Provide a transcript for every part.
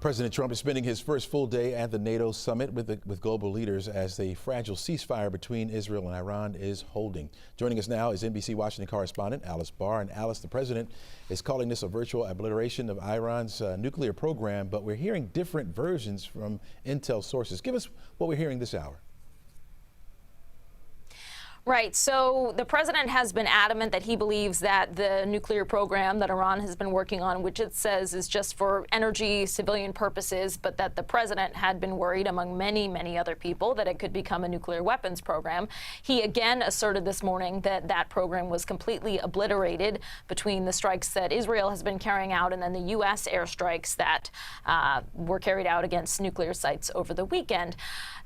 President Trump is spending his first full day at the NATO summit with global leaders as the fragile ceasefire between Israel and Iran is holding. Joining us now is NBC Washington correspondent Alice Barr. And Alice, the president is calling this a virtual obliteration of Iran's nuclear program, but we're hearing different versions from intel sources. Give us what we're hearing this hour. Right. So the president has been adamant that he believes that the nuclear program that Iran has been working on, which it says is just for energy civilian purposes, but that the president had been worried, among many, many other people, that it could become a nuclear weapons program. He again asserted this morning that that program was completely obliterated between the strikes that Israel has been carrying out and then the U.S. airstrikes that were carried out against nuclear sites over the weekend.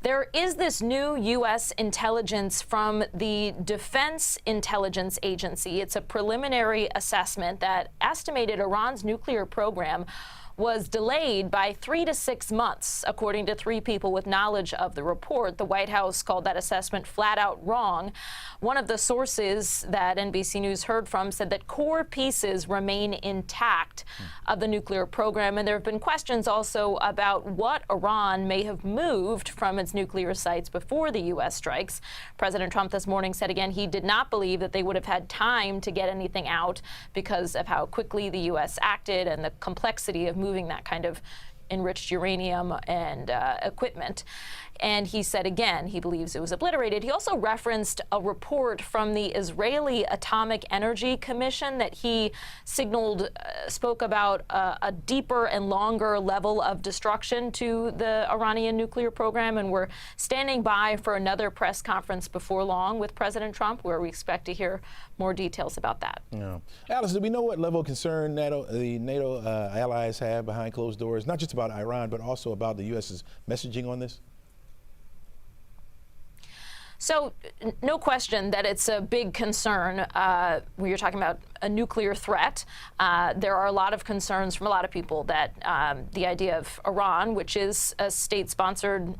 There is this new U.S. intelligence from the Defense Intelligence Agency. It's a preliminary assessment that estimated Iran's nuclear program was delayed by 3 to 6 months, according to 3 people with knowledge of the report. The White House called that assessment flat out wrong. One of the sources that NBC News heard from said that core pieces remain intact of the nuclear program. And there have been questions also about what Iran may have moved from its nuclear sites before the U.S. strikes. President Trump this morning said again he did not believe that they would have had time to get anything out because of how quickly the U.S. acted and the complexity of moving that kind of enriched uranium and equipment. And he said again he believes it was obliterated. He also referenced a report from the Israeli Atomic Energy Commission that he signaled spoke about a deeper and longer level of destruction to the Iranian nuclear program. And we're standing by for another press conference before long with President Trump, where we expect to hear more details about that. Yeah. Alice, do we know what level of concern the NATO allies have behind closed doors, not just about Iran, but also about the U.S.'s messaging on this? So no question that it's a big concern when you're talking about a nuclear threat. There are a lot of concerns from a lot of people that the idea of Iran, which is a state-sponsored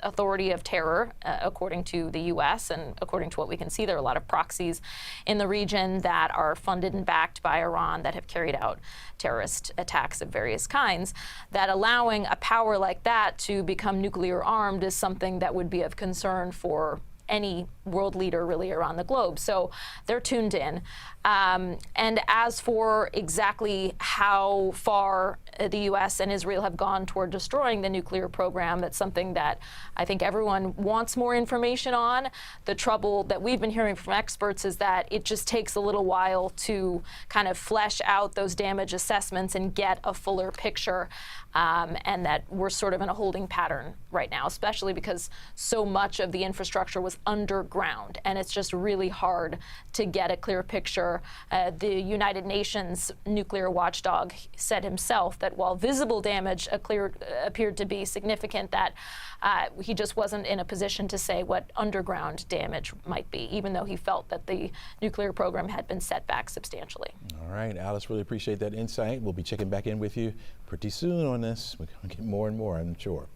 authority of terror, according to the U.S. and according to what we can see, there are a lot of proxies in the region that are funded and backed by Iran that have carried out terrorist attacks of various kinds, that allowing a power like that to become nuclear armed is something that would be of concern for any world leader really around the globe. So they're tuned in. And as for exactly how far the U.S. and Israel have gone toward destroying the nuclear program, that's something that I think everyone wants more information on. The trouble that we've been hearing from experts is that it just takes a little while to kind of flesh out those damage assessments and get a fuller picture, and that we're sort of in a holding pattern right now, especially because so much of the infrastructure was underground, and it's just really hard to get a clear picture. The United Nations nuclear watchdog said himself that while visible damage appeared to be significant, that he just wasn't in a position to say what underground damage might be, even though he felt that the nuclear program had been set back substantially. All right, Alice, really appreciate that insight. We'll be checking back in with you pretty soon on this. We're going to get more and more, I'm sure.